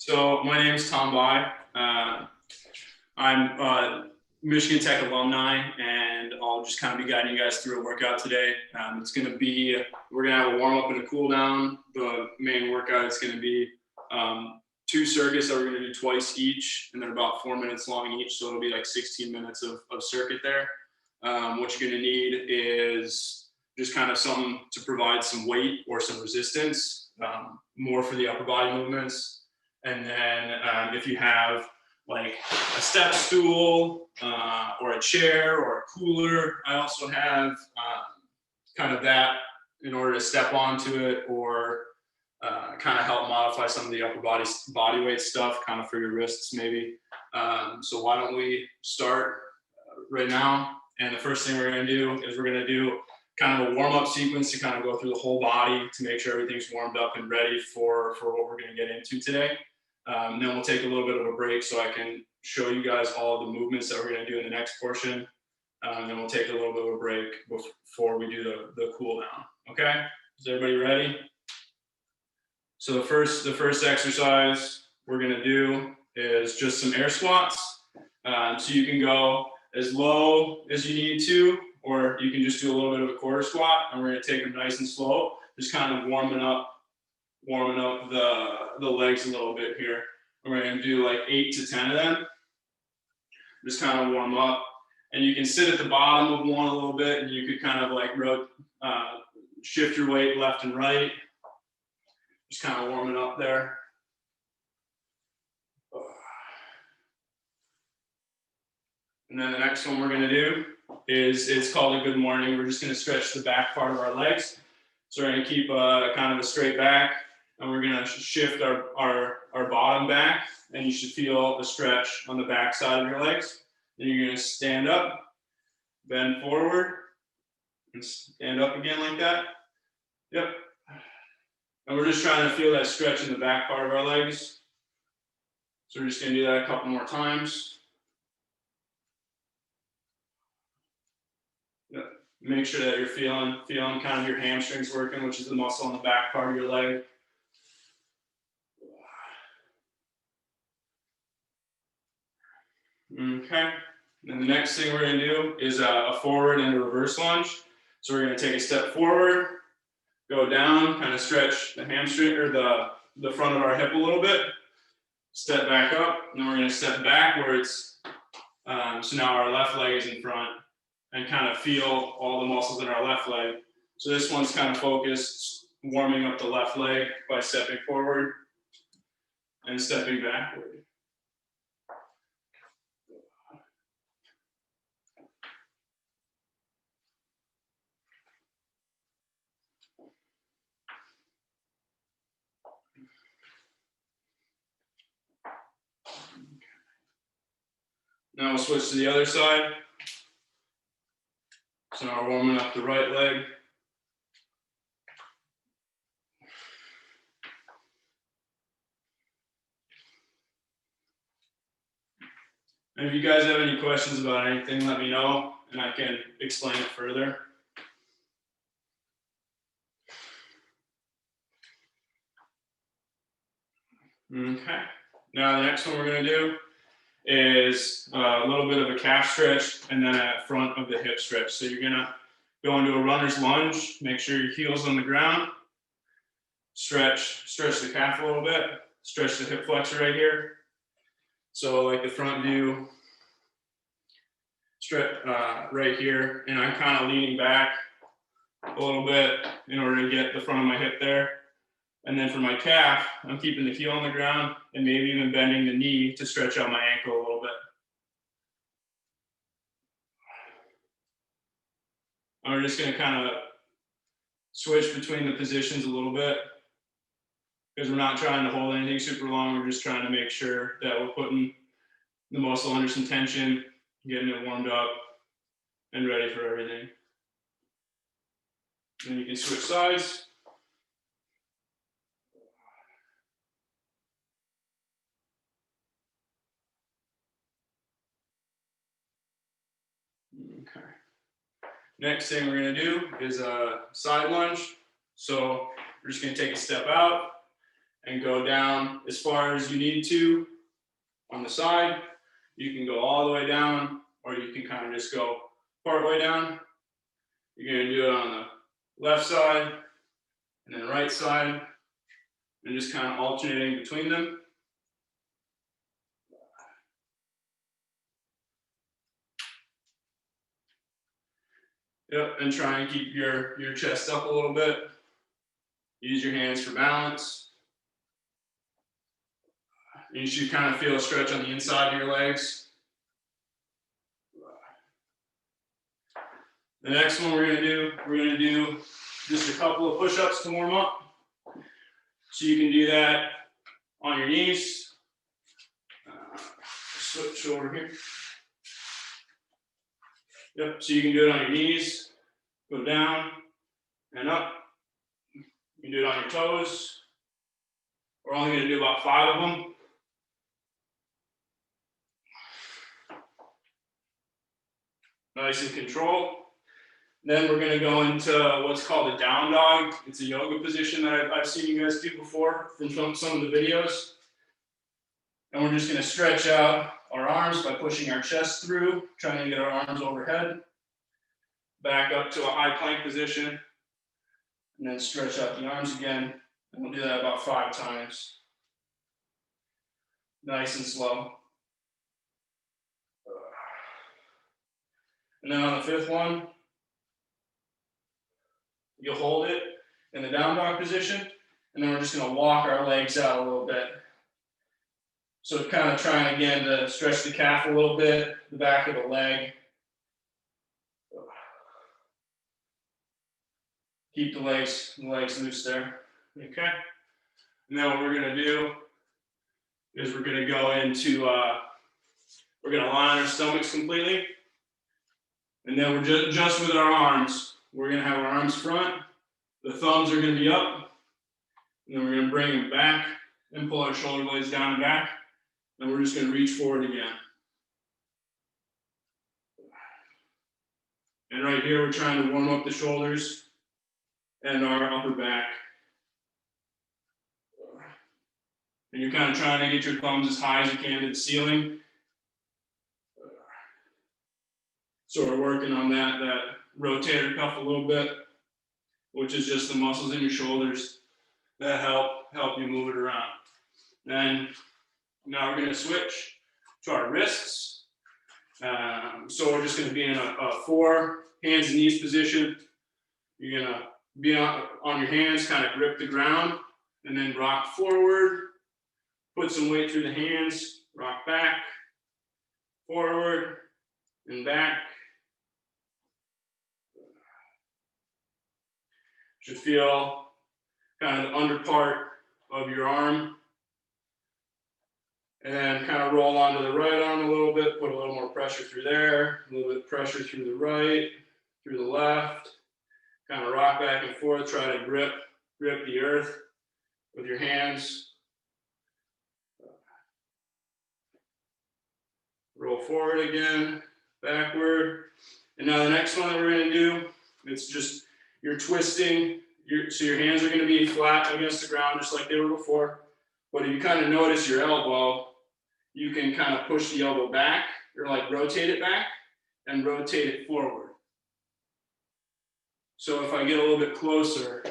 So my name is Tom Bai. I'm Michigan Tech alumni, and I'll just kind of be guiding you guys through a workout today. We're gonna have a warm up and a cool down. The main workout is gonna be 2 circuits that we're gonna do twice each, and they're about 4 minutes long each. So it'll be like 16 minutes of circuit there. What you're gonna need is just kind of something to provide some weight or some resistance, more for the upper body movements. And then if you have like a step stool or a chair or a cooler, I also have kind of that in order to step onto it or kind of help modify some of the upper body weight stuff, kind of for your wrists maybe. So why don't we start right now? And the first thing we're going to do is we're going to do kind of a warm-up sequence to kind of go through the whole body to make sure everything's warmed up and ready for what we're going to get into today. Then we'll take a little bit of a break so I can show you guys all the movements that we're going to do in the next portion. Then we'll take a little bit of a break before we do the cool down. Okay, is everybody ready? So the first exercise we're going to do is just some air squats. So you can go as low as you need to, or you can just do a little bit of a quarter squat, and we're going to take them nice and slow, just kind of warming up the legs a little bit here. We're going to do like 8 to 10 of them. Just kind of warm up. And you can sit at the bottom of one a little bit, and you could kind of like shift your weight left and right. Just kind of warming up there. And then the next one we're going to do is, it's called a good morning. We're just going to stretch the back part of our legs. So we're going to keep kind of a straight back, and we're going to shift our bottom back, and you should feel a stretch on the back side of your legs. Then you're going to stand up, bend forward, and stand up again like that. Yep. And we're just trying to feel that stretch in the back part of our legs. So we're just going to do that a couple more times. Yep. Make sure that you're feeling kind of your hamstrings working, which is the muscle on the back part of your leg. Okay. And the next thing we're going to do is a forward and a reverse lunge. So we're going to take a step forward, go down, kind of stretch the hamstring or the front of our hip a little bit, step back up, and then we're going to step backwards. So now our left leg is in front, and kind of feel all the muscles in our left leg. So this one's kind of focused, warming up the left leg by stepping forward and stepping backward. Now we'll switch to the other side. So now we're warming up the right leg. And if you guys have any questions about anything, let me know, and I can explain it further. Okay. Now the next one we're going to do is a little bit of a calf stretch and then a front of the hip stretch. So you're going to go into a runner's lunge, make sure your heel's on the ground, stretch the calf a little bit, stretch the hip flexor right here. So like the front view, stretch right here, and I'm kind of leaning back a little bit in order to get the front of my hip there. And then for my calf, I'm keeping the heel on the ground and maybe even bending the knee to stretch out my ankle a little bit. And we're just going to kind of switch between the positions a little bit because we're not trying to hold anything super long. We're just trying to make sure that we're putting the muscle under some tension, getting it warmed up and ready for everything. And you can switch sides. Okay. Next thing we're going to do is a side lunge. So we're just going to take a step out, and go down as far as you need to on the side. You can go all the way down, or you can kind of just go part way down. You're going to do it on the left side and then right side, and just kind of alternating between them. Yep, and try and keep your chest up a little bit. Use your hands for balance. You should kind of feel a stretch on the inside of your legs. The next one we're going to do just a couple of push-ups to warm up. So you can do that on your knees. Switch over here. Yep, so you can do it on your knees, go down and up. You can do it on your toes. We're only going to do about 5 of them. Nice and controlled. Then we're going to go into what's called a down dog. It's a yoga position that I've seen you guys do before from some of the videos. And we're just going to stretch out our arms by pushing our chest through, trying to get our arms overhead. Back up to a high plank position. And then stretch out the arms again. And we'll do that about 5 times. Nice and slow. And then on the 5th one, you'll hold it in the down dog position, and then we're just going to walk our legs out a little bit. So kind of trying again to stretch the calf a little bit, the back of the leg. Keep the legs loose there. Okay. And then what we're going to do is we're going to go into, we're going to lie on our stomachs completely. And then we're just with our arms. We're going to have our arms front. The thumbs are going to be up. And then we're going to bring them back and pull our shoulder blades down and back. And we're just going to reach forward again. And right here, we're trying to warm up the shoulders and our upper back. And you're kind of trying to get your thumbs as high as you can to the ceiling. So we're working on that rotator cuff a little bit, which is just the muscles in your shoulders that help you move it around. And now we're going to switch to our wrists. So we're just going to be in a 4 hands and knees position. You're going to be on your hands, kind of grip the ground, and then rock forward. Put some weight through the hands, rock back, forward, and back. Should feel kind of the under part of your arm. And then kind of roll onto the right arm a little bit, put a little more pressure through there, a little bit of pressure through the right, through the left. Kind of rock back and forth, try to grip the earth with your hands. Roll forward again, backward. And now the next one that we're going to do, it's just you're twisting, so your hands are going to be flat against the ground just like they were before. But if you kind of notice your elbow, you can kind of push the elbow back or like rotate it back and rotate it forward. So if I get a little bit closer,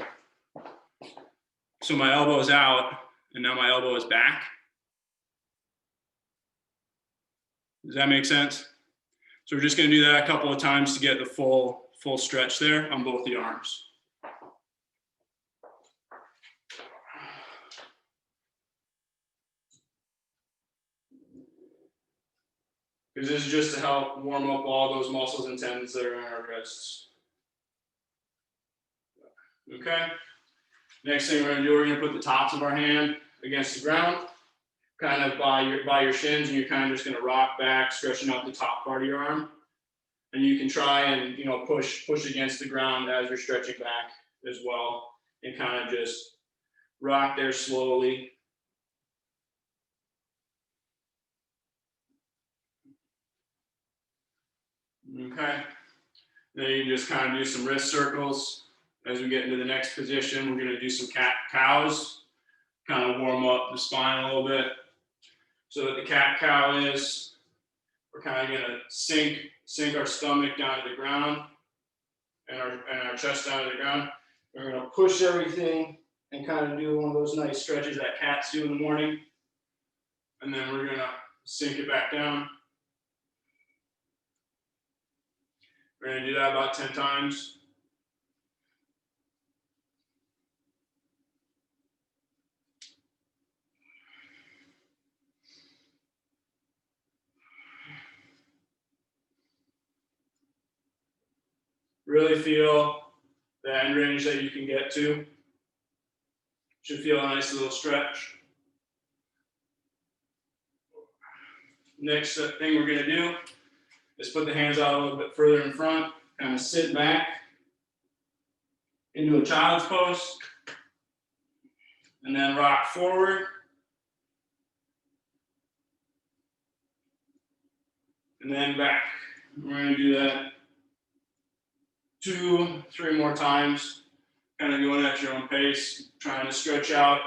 so my elbow is out and now my elbow is back. Does that make sense? So we're just going to do that a couple of times to get the full stretch there on both the arms. Because this is just to help warm up all those muscles and tendons that are in our wrists. Okay. Next thing we're going to do, we're going to put the tops of our hand against the ground, kind of by your shins, and you're kind of just going to rock back, stretching out the top part of your arm. And you can try and push against the ground as you're stretching back as well, and kind of just rock there slowly. Okay. Then you just kind of do some wrist circles. As we get into the next position, we're going to do some cat cows, kind of warm up the spine a little bit. So that the cat-cow is, we're kind of gonna sink our stomach down to the ground and our chest down to the ground. We're gonna push everything and kind of do one of those nice stretches that cats do in the morning. And then we're gonna sink it back down. We're gonna do that about 10 times. Really feel the end range that you can get to. Should feel a nice little stretch. Next thing we're gonna do is put the hands out a little bit further in front, kind of sit back into a child's pose, and then rock forward. And then back. We're gonna do that 2-3 more times, kind of going at your own pace, trying to stretch out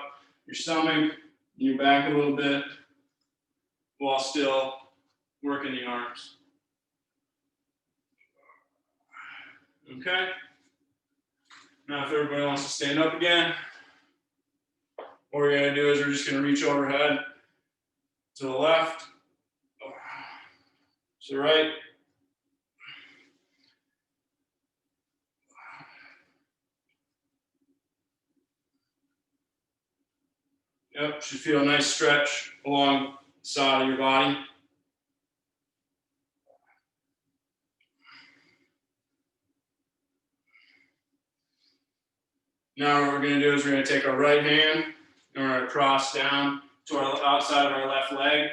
your stomach, your back a little bit, while still working the arms. Okay. Now if everybody wants to stand up again, what we're gonna do is we're just gonna reach overhead to the left, to the right, yep, should feel a nice stretch along the side of your body. Now what we're going to do is we're going to take our right hand and we're going to cross down to our outside of our left leg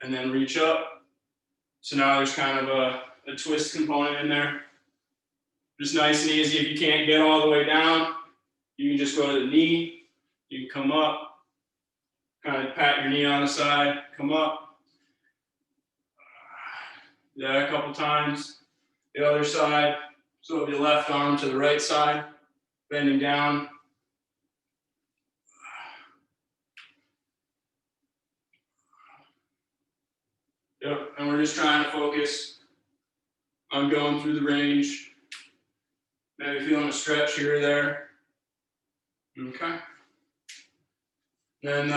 and then reach up. So now there's kind of a twist component in there. Just nice and easy. If you can't get all the way down, you can just go to the knee. You can come up, kind of pat your knee on the side, come up. Do that a couple times. The other side. So with your left arm to the right side, bending down. Yep, and we're just trying to focus on going through the range. Maybe feeling a stretch here or there. Okay. Then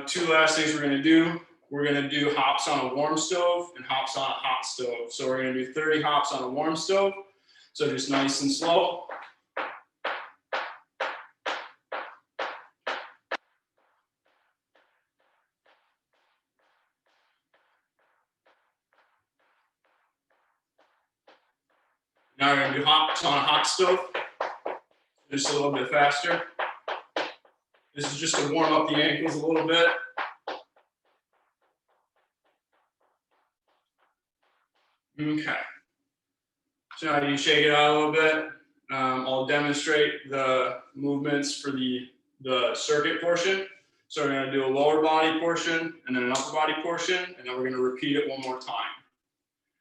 2 last things we're gonna do. We're gonna do hops on a warm stove and hops on a hot stove. So we're gonna do 30 hops on a warm stove. So just nice and slow. Now we're gonna do hops on a hot stove, just a little bit faster. This is just to warm up the ankles a little bit. Okay. So now you shake it out a little bit. I'll demonstrate the movements for the circuit portion. So we're gonna do a lower body portion and then an upper body portion, and then we're gonna repeat it one more time.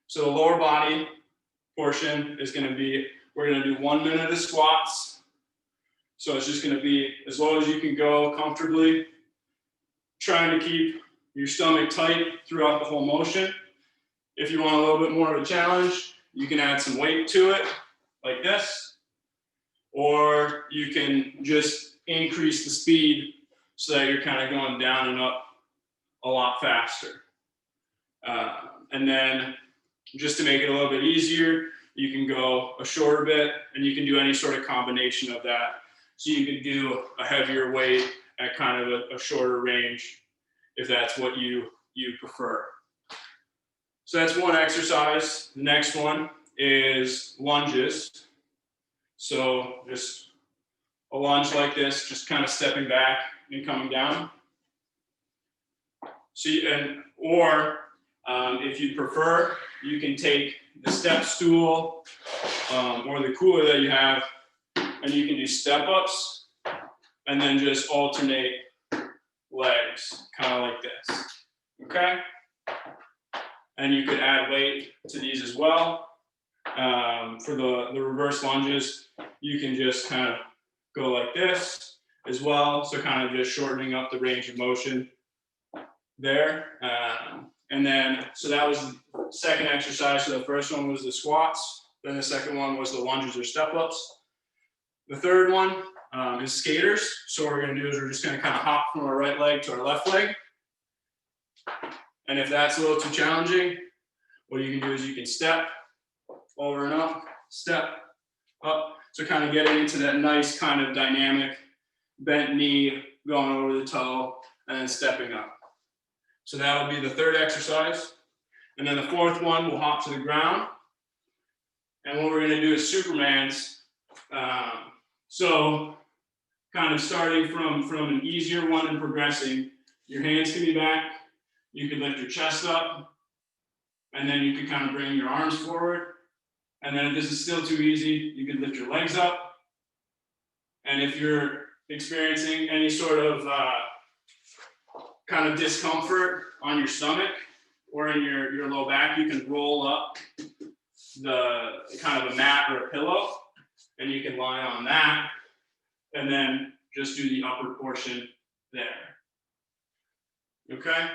So the lower body portion is gonna be, we're gonna do 1 minute of squats. So it's just gonna be as low as you can go comfortably, trying to keep your stomach tight throughout the whole motion. If you want a little bit more of a challenge, you can add some weight to it, like this, or you can just increase the speed so that you're kind of going down and up a lot faster. And then just to make it a little bit easier, you can go a shorter bit, and you can do any sort of combination of that. So you can do a heavier weight at kind of a shorter range, if that's what you prefer. So that's one exercise. The next one is lunges. So just a lunge like this, just kind of stepping back and coming down. So if you prefer, you can take the step stool or the cooler that you have, and you can do step ups and then just alternate legs, kind of like this. Okay? And you could add weight to these as well. For the reverse lunges, you can just kind of go like this, as well. So kind of just shortening up the range of motion there. And then, so that was the second exercise. So the first one was the squats. Then the second one was the lunges or step ups. The third one is skaters. So what we're going to do is we're just going to kind of hop from our right leg to our left leg. And if that's a little too challenging, what you can do is you can step over and up, step up. So kind of getting into that nice kind of dynamic bent knee, going over the toe, and then stepping up. So that would be the third exercise. And then the fourth one, we'll hop to the ground. And what we're going to do is Supermans. So kind of starting from an easier one and progressing, your hands can be back. You can lift your chest up. And then you can kind of bring your arms forward. And then if this is still too easy, you can lift your legs up. And if you're experiencing any sort of kind of discomfort on your stomach or in your low back, you can roll up the kind of a mat or a pillow, and you can lie on that, and then just do the upper portion there. Okay?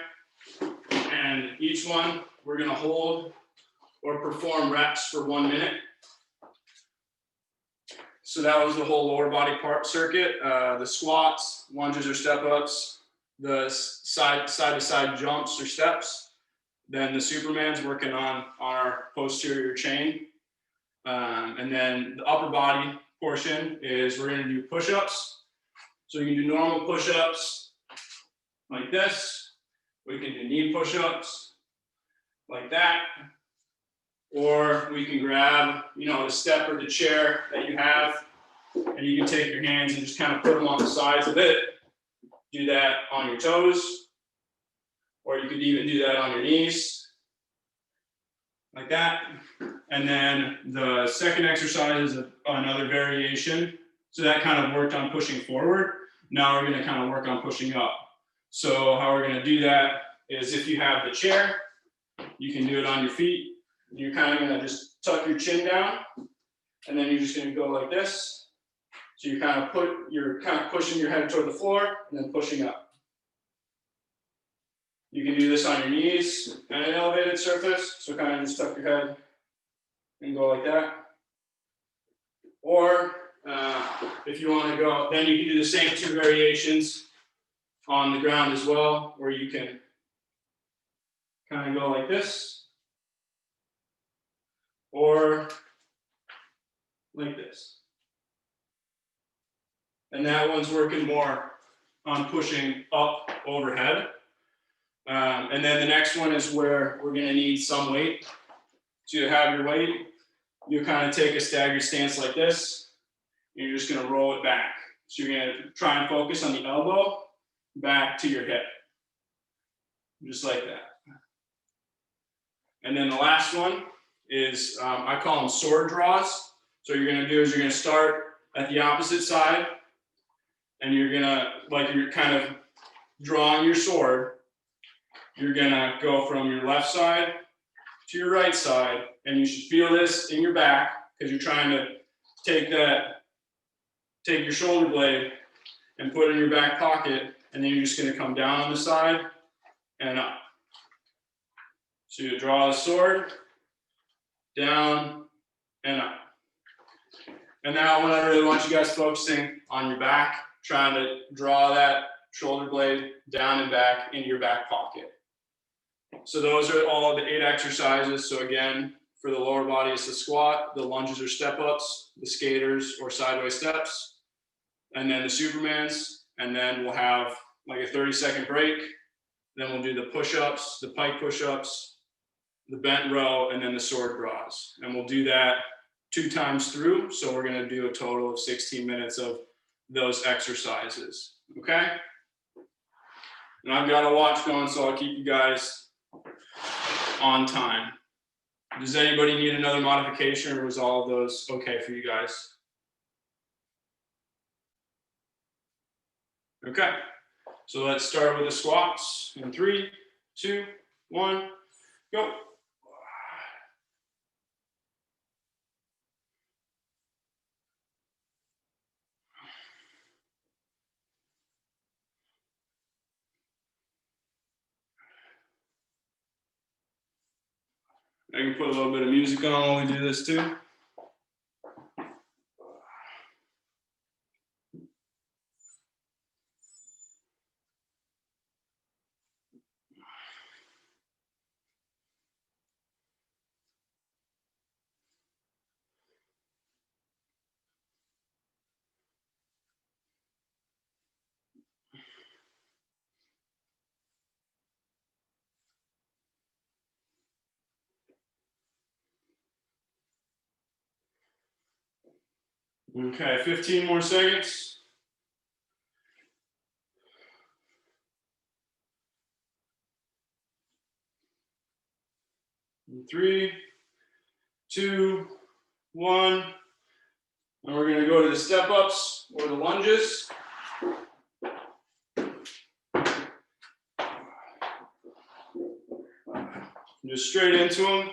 And each one, we're gonna hold or perform reps for 1 minute. So that was the whole lower body part circuit, the squats, lunges or step ups, the side to side jumps or steps. Then the Superman's working on our posterior chain. And then the upper body portion is we're gonna do push-ups. So you can do normal push-ups like this. We can do knee push-ups like that. Or we can grab, the step or the chair that you have, and you can take your hands and just kind of put them on the sides of it. Do that on your toes, or you could even do that on your knees, like that. And then the second exercise is another variation. So that kind of worked on pushing forward. Now we're going to kind of work on pushing up. So how we're going to do that is if you have the chair, you can do it on your feet. You're kind of going to just tuck your chin down, and then you're just going to go like this. So you're kind of pushing your head toward the floor and then pushing up. You can do this on your knees and an elevated surface. So kind of just tuck your head and go like that. Or if you want to go, then you can do the same two variations on the ground as well, where you can kind of go like this. Or like this. And that one's working more on pushing up overhead. And then the next one is where we're going to need some weight. To have your weight, you kind of take a staggered stance like this, and you're just going to roll it back. So you're going to try and focus on the elbow back to your hip. Just like that. And then the last one is, I call them sword draws. So what you're going to do is you're going to start at the opposite side, and you're going to, like you're kind of drawing your sword, you're going to go from your left side to your right side, and you should feel this in your back because you're trying to take your shoulder blade and put it in your back pocket, and then you're just going to come down on the side and up. So you draw the sword, down and up. And now I really want you guys focusing on your back, trying to draw that shoulder blade down and back into your back pocket. So those are all of the 8 exercises. So again, for the lower body, it's the squat, the lunges or step ups, the skaters or sideways steps, and then the Supermans. And then we'll have like a 30-second break. Then we'll do the push-ups, the pike push-ups, the bent row, and then the sword draws. And we'll do that 2 times through. So we're going to do a total of 16 minutes of those exercises. Okay? And I've got a watch going, so I'll keep you guys on time. Does anybody need another modification, or was all of those okay for you guys? Okay, so let's start with the squats in 3, 2, 1, go. I can put a little bit of music on while we do this too. Okay, 15 more seconds. And 3, 2, 1. And we're going to go to the step ups or the lunges. Just straight into them.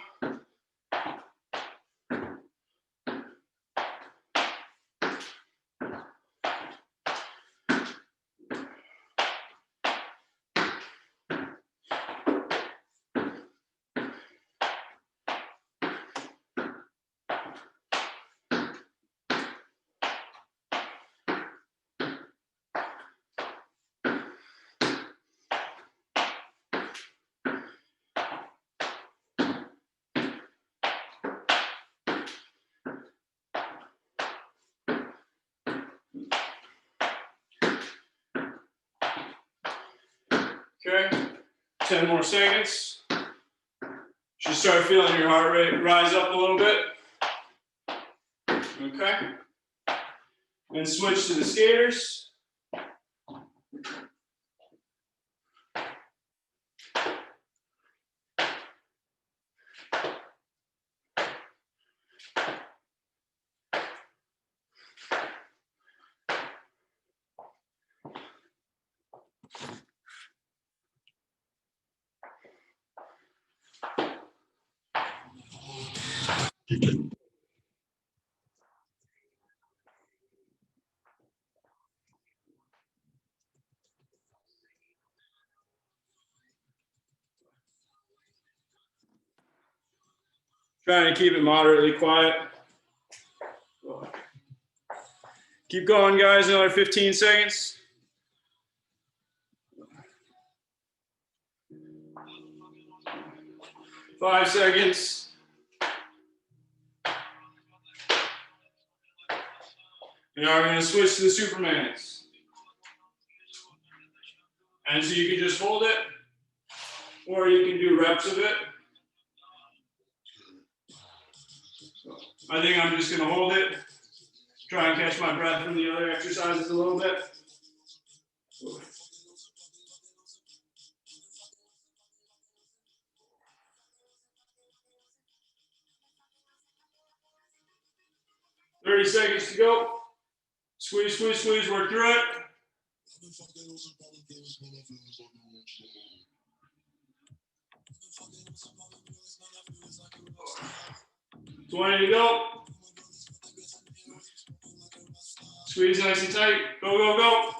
Okay, 10 more seconds. Should start feeling your heart rate rise up a little bit. Okay, and switch to the skaters. Trying to keep it moderately quiet. Keep going, guys, another 15 seconds. Five seconds. And now we're going to switch to the Supermans. And so you can just hold it, or you can do reps of it. I think I'm just going to hold it, try and catch my breath from the other exercises a little bit. "30 seconds to go. Squeeze, squeeze, squeeze, work through it. 20 to go. Squeeze nice and tight. Go, go, go.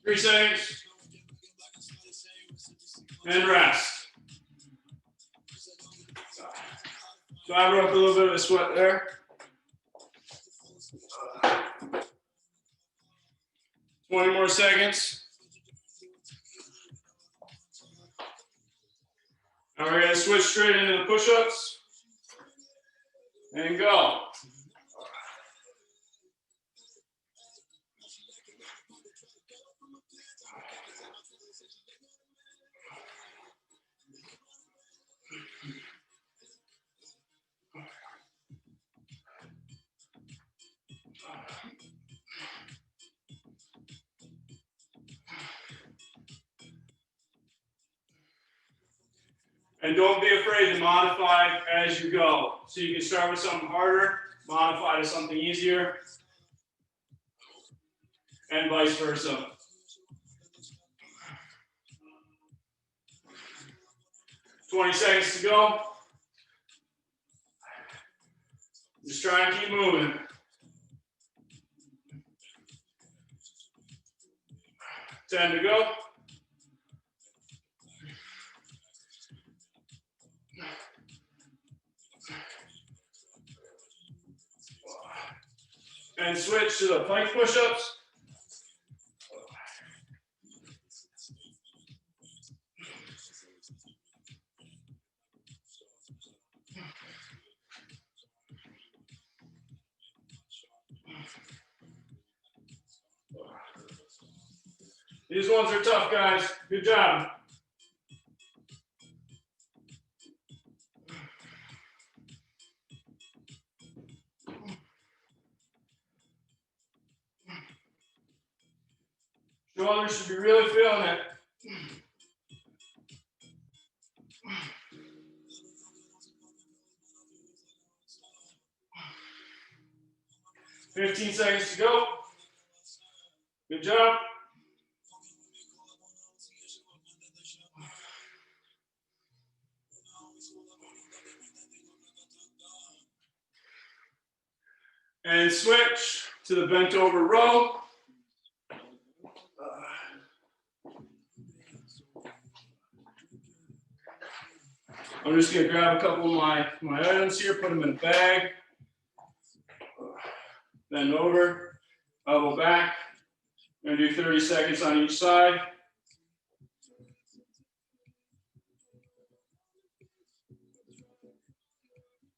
Three seconds. And rest. So I broke a little bit of a sweat there. 20 more seconds. And we're going to switch straight into the push-ups. And go. And don't be afraid to modify as you go. So you can start with something harder, modify to something easier, and vice versa. "20 seconds to go. Just try and keep moving. 10 to go. And switch to the plank push-ups. These ones are tough, guys. Good job. Shoulders should be really feeling it. $15 seconds to go. Good job. And switch to the bent over row. I'm just going to grab a couple of my items here, put them in a bag. Bend over, elbow back. I'm going to do 30 seconds on each side.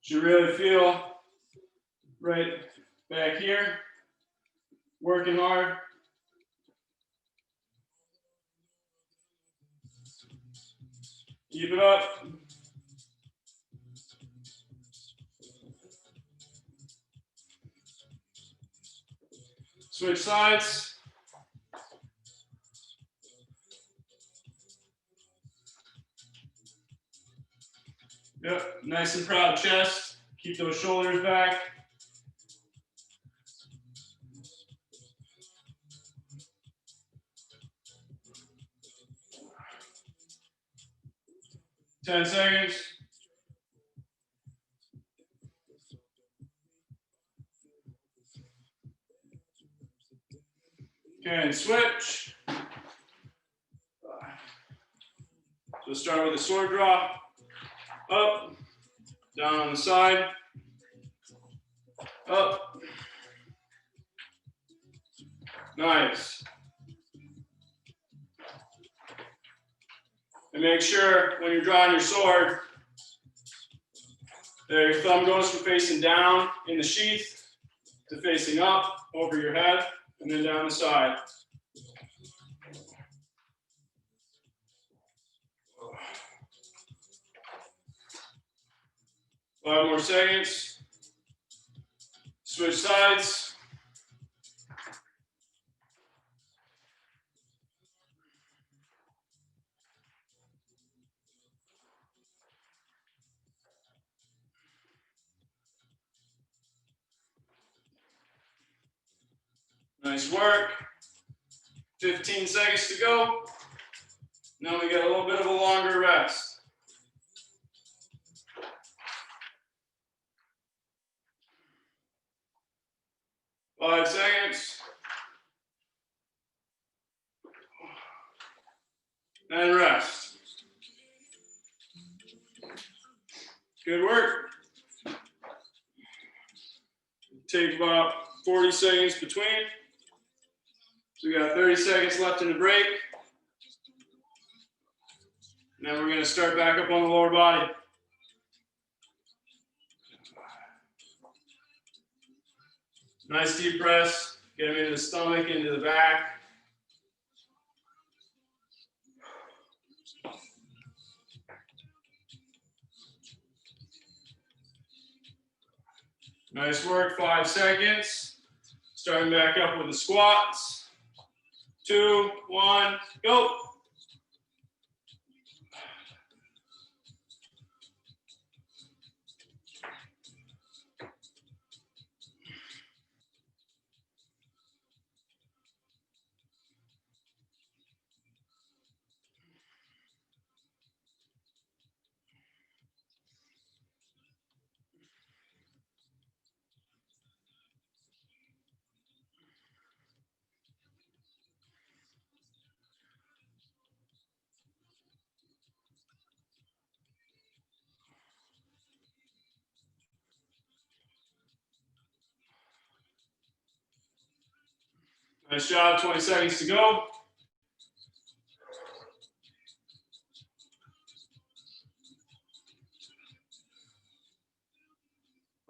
Should really feel right back here, working hard. Keep it up. Switch sides. Yep, nice and proud chest. Keep those shoulders back. $10 seconds. Okay, and switch. So start with a sword drop. Up, down on the side. Up. Nice. And make sure when you're drawing your sword, that your thumb goes from facing down in the sheath to facing up over your head and then down the side. Five more seconds. Switch sides. Nice work. 15 seconds to go. Now we get a little bit of a longer rest. Five seconds. And rest. Good work. Take about 40 seconds between. So we got 30 seconds left in the break. And then we're going to start back up on the lower body. Nice deep press. Get them into the stomach, into the back. Nice work, 5 seconds. Starting back up with the squats. 2, 1, go. Nice job, 20 seconds to go.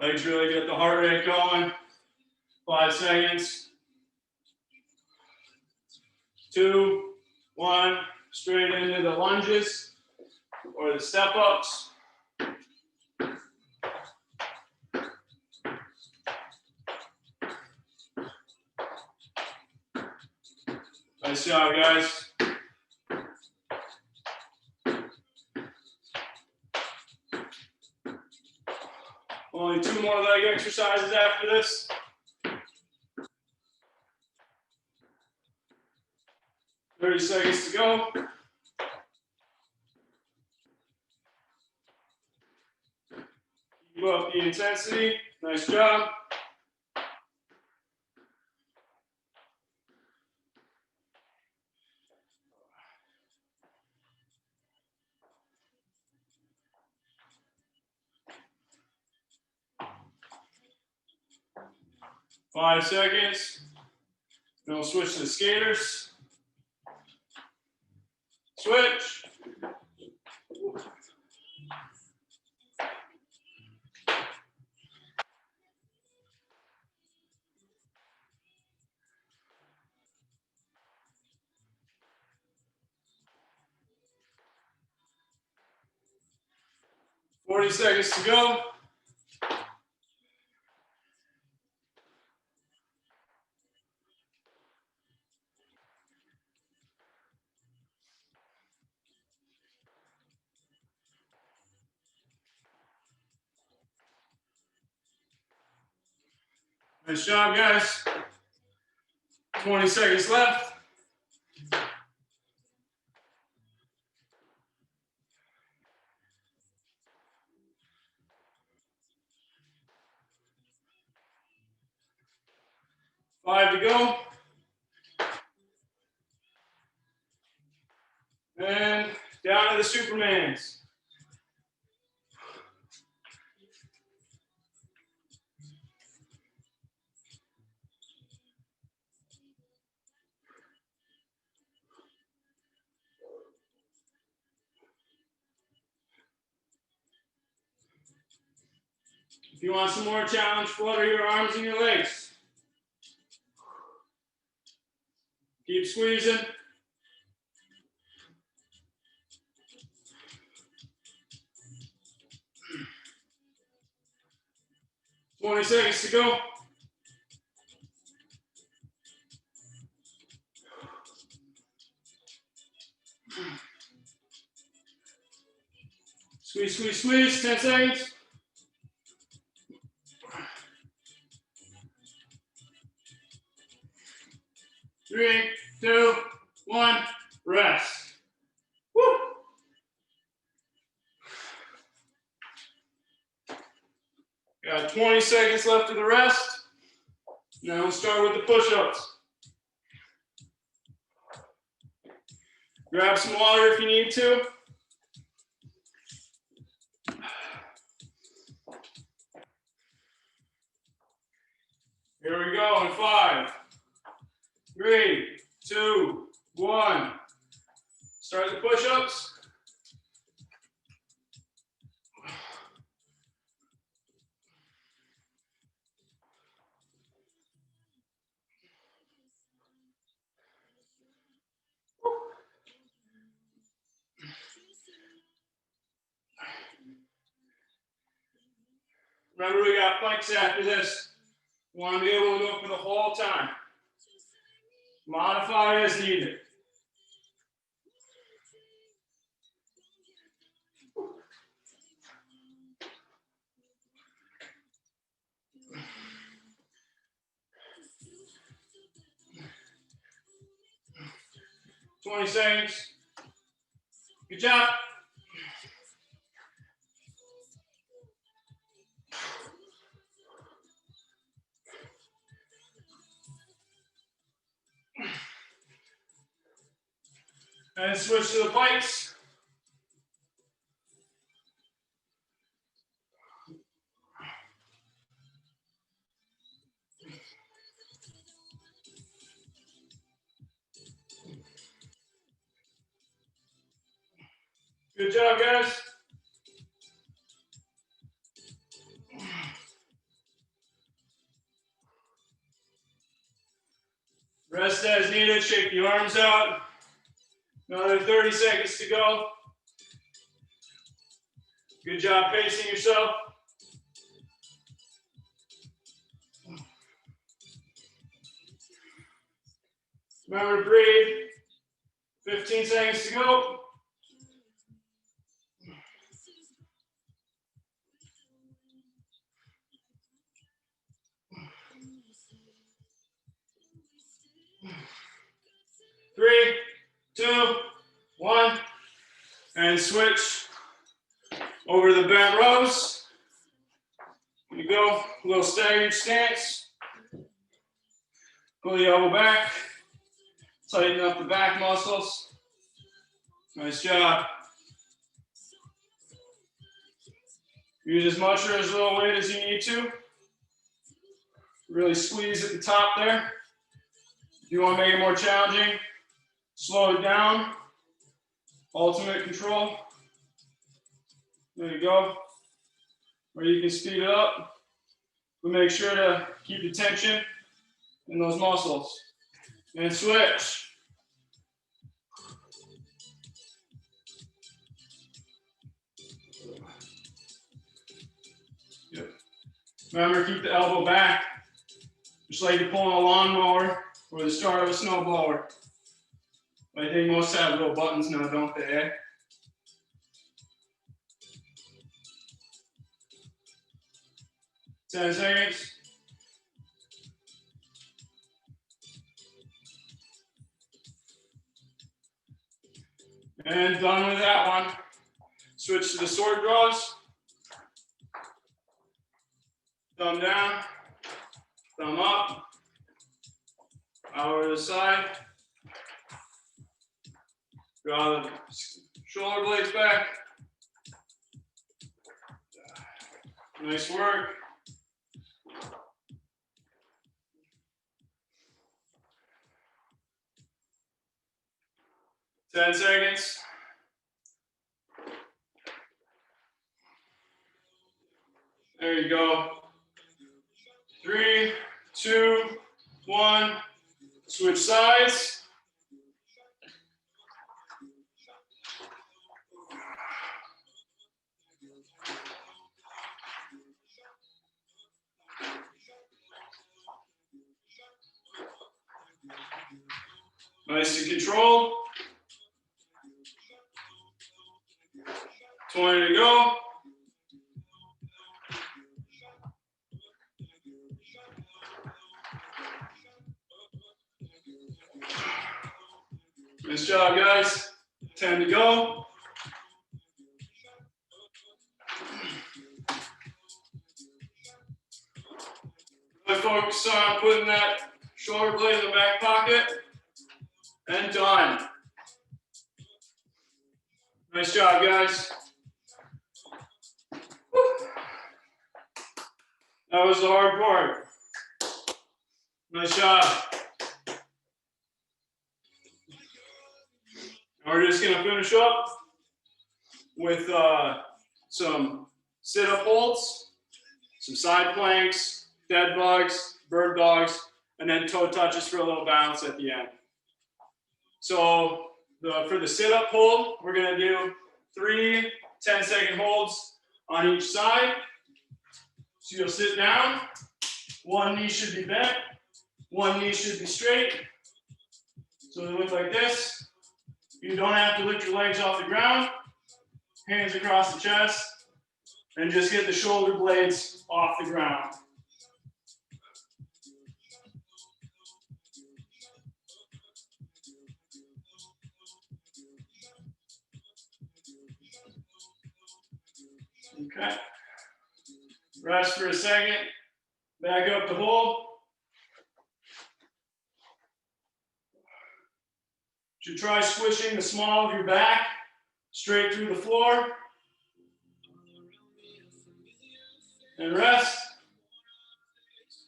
Legs really get the heart rate going. 5 seconds. 2, 1, straight into the lunges or the step ups. Nice job, guys. Only 2 more leg exercises after this. Thirty seconds to go. Keep up the intensity. Nice job. Five seconds. Then we'll switch to the skaters. Switch. Forty seconds to go. Nice job, guys. 20 seconds left. Five to go. And down to the Supermans. If you want some more challenge, flutter your arms and your legs. Keep squeezing. Twenty seconds to go. Squeeze, squeeze, squeeze. 10 seconds. Three, two, one. Rest. Woo. Got 20 seconds left of the rest. Now we'll start with the push-ups. Grab some water if you need to. Here we go in 5, 3, 2, 1. Start the push-ups. Remember, we got planks after this. You want to be able to go for the whole time. Modify as needed. Twenty seconds. Good job. And switch to the planks. Good job, guys. Rest as needed, shake the arms out. Another 30 seconds to go. Good job pacing yourself. Remember to breathe. 15 seconds to go. Three, two, one, and switch over the bent rows. Here you go, a little staggered stance. Pull the elbow back, tighten up the back muscles. Nice job. Use as much or as little weight as you need to. Really squeeze at the top there. If you want to make it more challenging, slow it down. Ultimate control. There you go. Or you can speed it up, but make sure to keep the tension in those muscles. And switch. Yep. Remember, keep the elbow back, just like you're pulling a lawnmower or the start of a snowblower. I think most have little buttons now, don't they? Eh? Ten seconds. And done with that one. Switch to the sword draws. Thumb down, thumb up, over to the side. Draw the shoulder blades back. Nice work. Ten seconds. There you go. 3, 2, 1. Switch sides. Nice and controlled. 20 to go. Nice job, guys. 10 to go. Really focus on putting that shoulder blade in the back pocket. And done. Nice job, guys. Woo. That was the hard part. Nice job. Now we're just gonna finish up with some sit-up holds, some side planks, dead bugs, bird dogs, and then toe touches for a little bounce at the end. So for the sit-up hold, we're gonna do 3 10-second holds on each side. So you'll sit down, one knee should be bent, one knee should be straight. So they look like this. You don't have to lift your legs off the ground, hands across the chest, and just get the shoulder blades off the ground. Okay. Rest for a second. Back up to hold. Should try squishing the small of your back straight through the floor. And rest.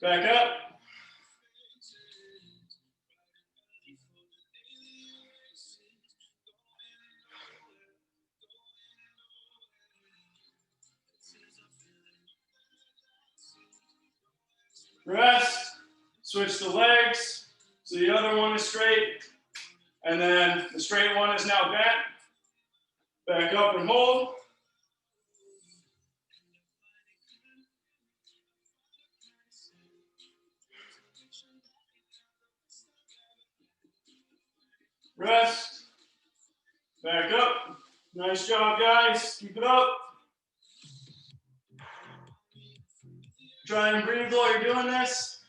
Back up. rest, switch the legs, so the other one is straight, and then the straight one is now bent, back up and hold. Rest, back up. Nice job, guys. Keep it up. Try and breathe while you're doing this.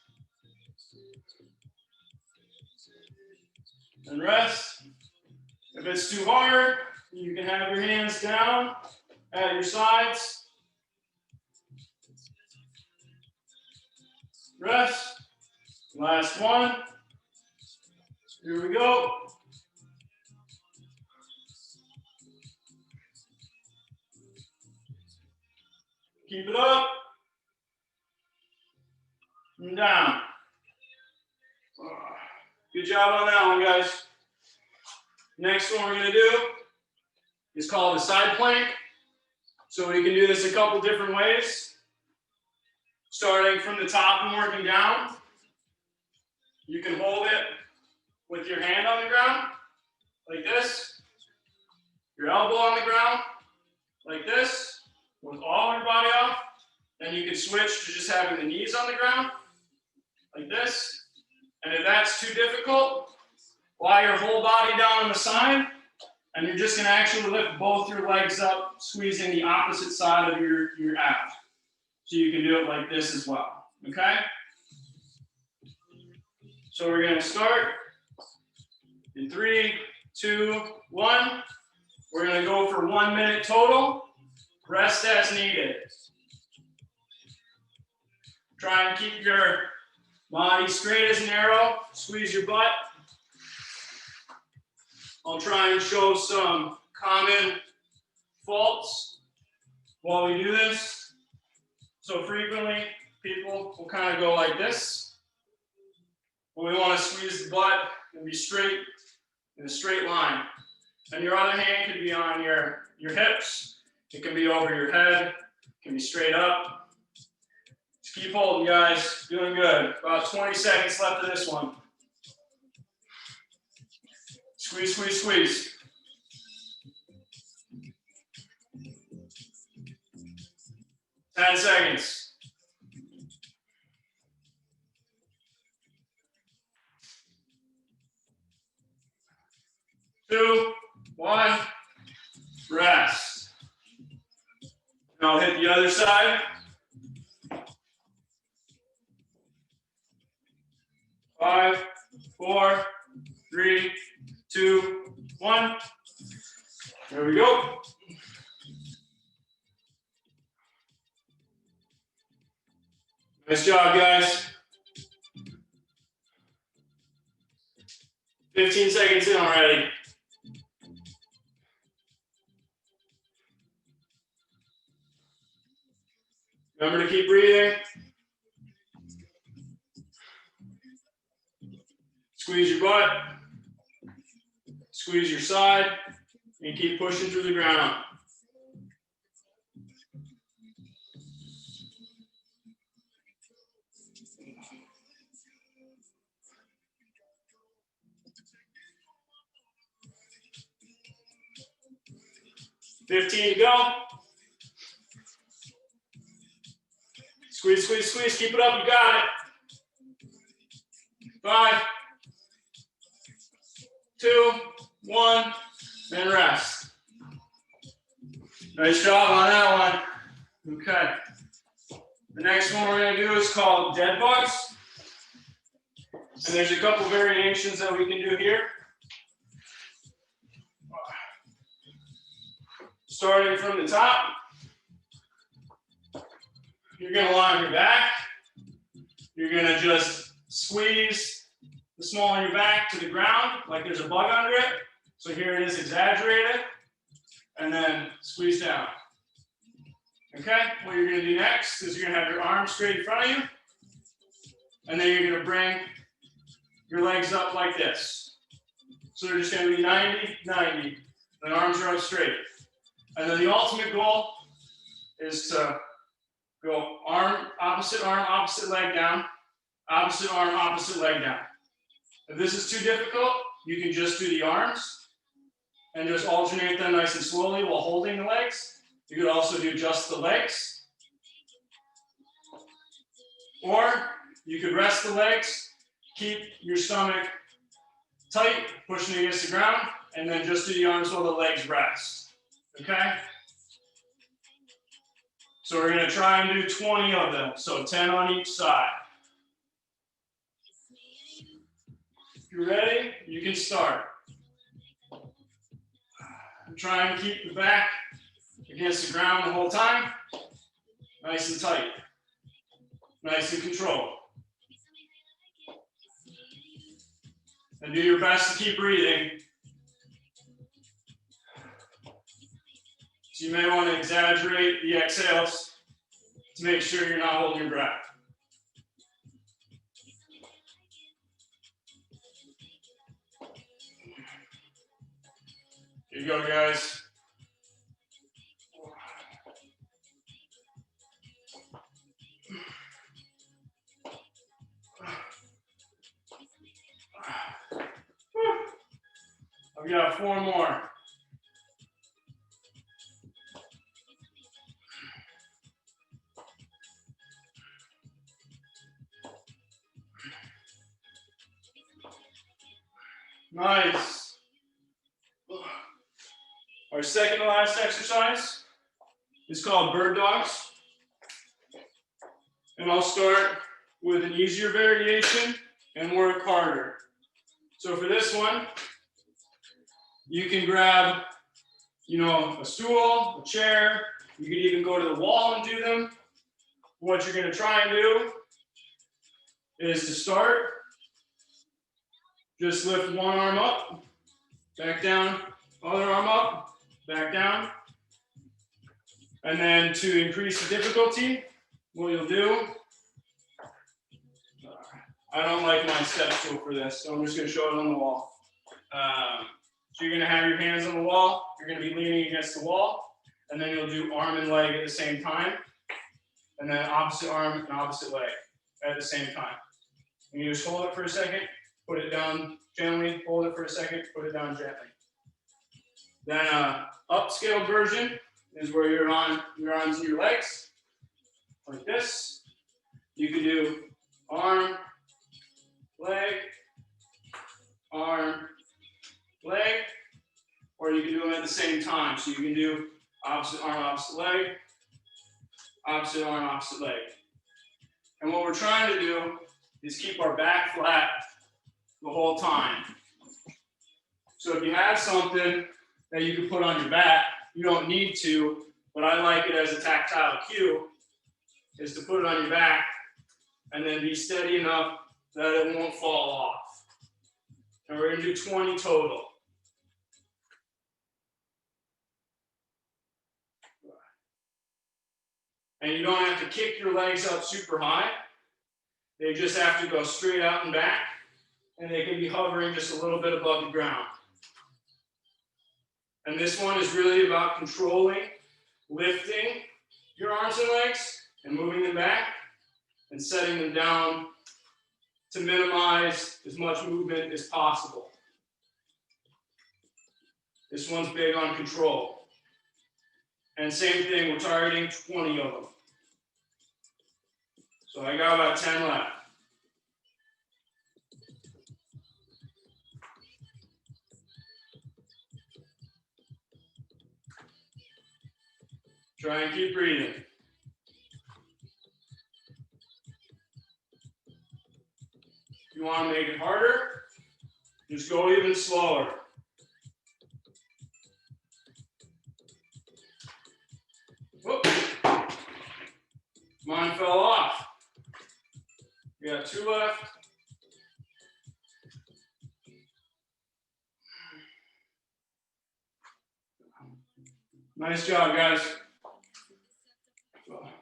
And rest. If it's too hard, you can have your hands down at your sides. Rest. Last one. Here we go. Keep it up. And down. Good job on that one, guys. Next one we're going to do is called a side plank. So we can do this a couple different ways. Starting from the top and working down. You can hold it with your hand on the ground, like this. Your elbow on the ground, like this, with all your body off. Then you can switch to just having the knees on the ground, like this. And if that's too difficult, lie your whole body down on the side, and you're just gonna actually lift both your legs up, squeezing the opposite side of your abs. So you can do it like this as well, okay? So we're gonna start in 3, 2, 1. We're gonna go for 1 minute total. Rest as needed. Try and keep your body straight as an arrow. Squeeze your butt. I'll try and show some common faults while we do this. So frequently, people will kind of go like this. But we want to squeeze the butt and be straight in a straight line. And your other hand can be on your hips. It can be over your head. It can be straight up. Just keep holding, guys. Doing good. About 20 seconds left of this one. Squeeze, squeeze, squeeze. Ten seconds. Two, one, rest. Now hit the other side. 5, 4, 3, 2, 1. There we go. Nice job, guys. 15 seconds in already. Remember to keep breathing. Squeeze your butt. Squeeze your side. And keep pushing through the ground. $15 to go. Squeeze, squeeze, squeeze. Keep it up. You got it. 5, 2, 1, and rest. Nice job on that one. Okay. The next one we're going to do is called dead bugs. And there's a couple variations that we can do here. Starting from the top, you're going to lie on your back. You're going to just squeeze the small of your back to the ground like there's a bug under it. So here it is exaggerated. And then squeeze down. Okay, what you're going to do next is you're going to have your arms straight in front of you. And then you're going to bring your legs up like this. So they're just going to be 90, 90. The arms are up straight. And then the ultimate goal is to go opposite leg down. Opposite arm, opposite leg down. If this is too difficult, you can just do the arms and just alternate them nice and slowly while holding the legs. You could also do just the legs. Or you could rest the legs, keep your stomach tight, pushing against the ground, and then just do the arms while the legs rest. Okay? So we're going to try and do 20 of them, so 10 on each side. If you're ready, you can start. Try and keep the back against the ground the whole time. Nice and tight. Nice and controlled. And do your best to keep breathing. So you may want to exaggerate the exhales to make sure you're not holding your breath. Here you go, guys. I've got 4 more. Nice. Our second to last exercise is called bird dogs. And I'll start with an easier variation and work harder. So for this one, you can grab, a stool, a chair. You could even go to the wall and do them. What you're going to try and do is to start, just lift one arm up, back down, other arm up, back down. And then to increase the difficulty, what you'll do, I don't like my step stool for this, so I'm just going to show it on the wall. So you're going to have your hands on the wall, you're going to be leaning against the wall, and then you'll do arm and leg at the same time, and then opposite arm and opposite leg at the same time. And you just hold it for a second, put it down gently, hold it for a second, put it down gently. Then upscaled version is where you're on your arms and your legs, like this. You can do arm, leg, arm, leg, or you can do them at the same time. So you can do opposite arm, opposite leg, opposite arm, opposite leg. And what we're trying to do is keep our back flat the whole time. So if you have something that you can put on your back, you don't need to, but I like it as a tactile cue, is to put it on your back and then be steady enough that it won't fall off. And we're going to do 20 total. And you don't have to kick your legs up super high. They just have to go straight out and back, and they can be hovering just a little bit above the ground. And this one is really about controlling, lifting your arms and legs and moving them back and setting them down to minimize as much movement as possible. This one's big on control. And same thing, we're targeting 20 of them. So I got about 10 left. Try and keep breathing. If you want to make it harder, just go even slower. Whoop. Mine fell off. We got 2 left. Nice job, guys.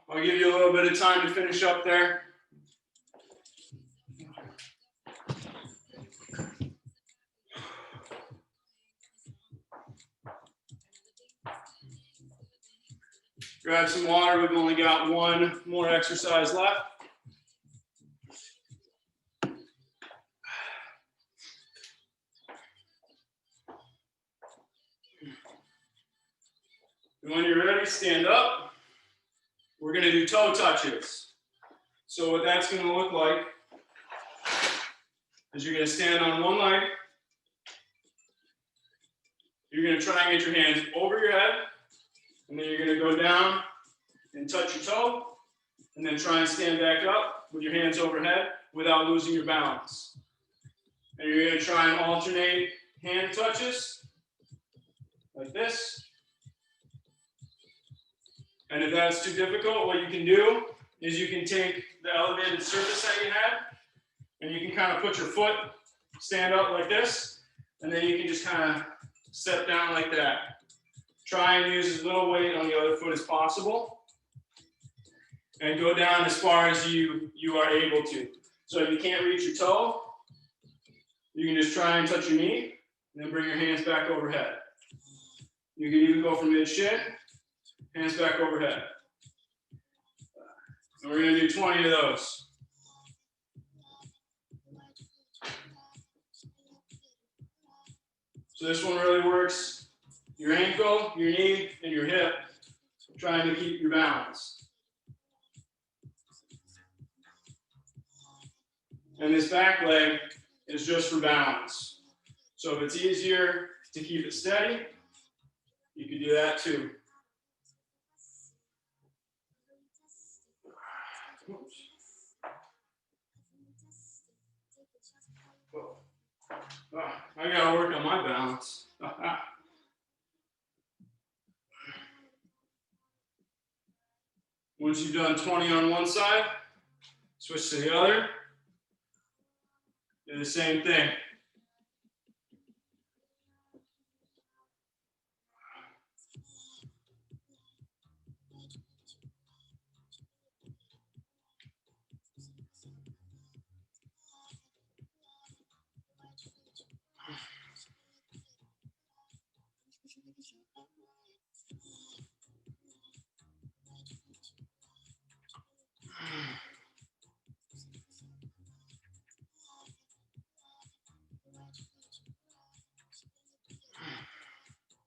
I'll give you a little bit of time to finish up there. Grab some water. We've only got one more exercise left. And when you're ready, stand up. We're going to do toe touches. So what that's going to look like is you're going to stand on one leg. You're going to try and get your hands over your head. And then you're going to go down and touch your toe. And then try and stand back up with your hands overhead without losing your balance. And you're going to try and alternate hand touches like this. And if that's too difficult, what you can do is you can take the elevated surface that you had and you can kind of put your foot, stand up like this, and then you can just kind of step down like that. Try and use as little weight on the other foot as possible and go down as far as you are able to. So if you can't reach your toe, you can just try and touch your knee and then bring your hands back overhead. You can even go from mid-shin, hands back overhead. And we're going to do 20 of those. So this one really works your ankle, your knee, and your hip, trying to keep your balance. And this back leg is just for balance. So if it's easier to keep it steady, you can do that too. I gotta work on my balance. Once you've done 20 on one side, switch to the other. Do the same thing.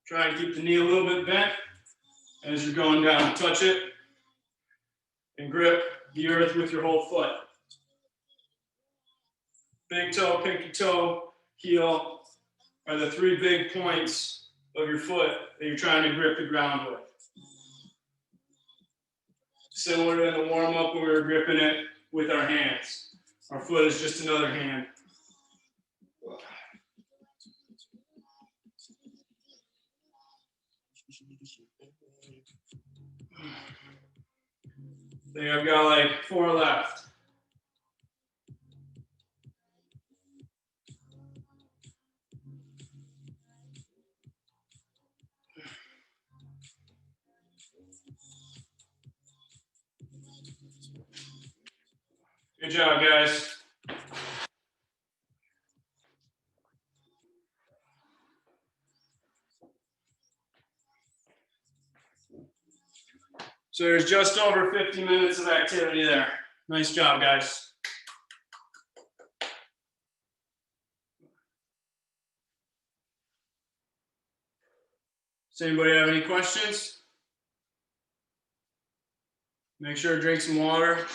Try and keep the knee a little bit bent as you're going down. Touch it and grip the earth with your whole foot. Big toe, pinky toe, heel are the three big points of your foot that you're trying to grip the ground with. Similar to the warm-up when we were gripping it with our hands. Our foot is just another hand. I think I've got like 4 left. Good job, guys. So there's just over 50 minutes of activity there. Nice job, guys. Does anybody have any questions? Make sure to drink some water.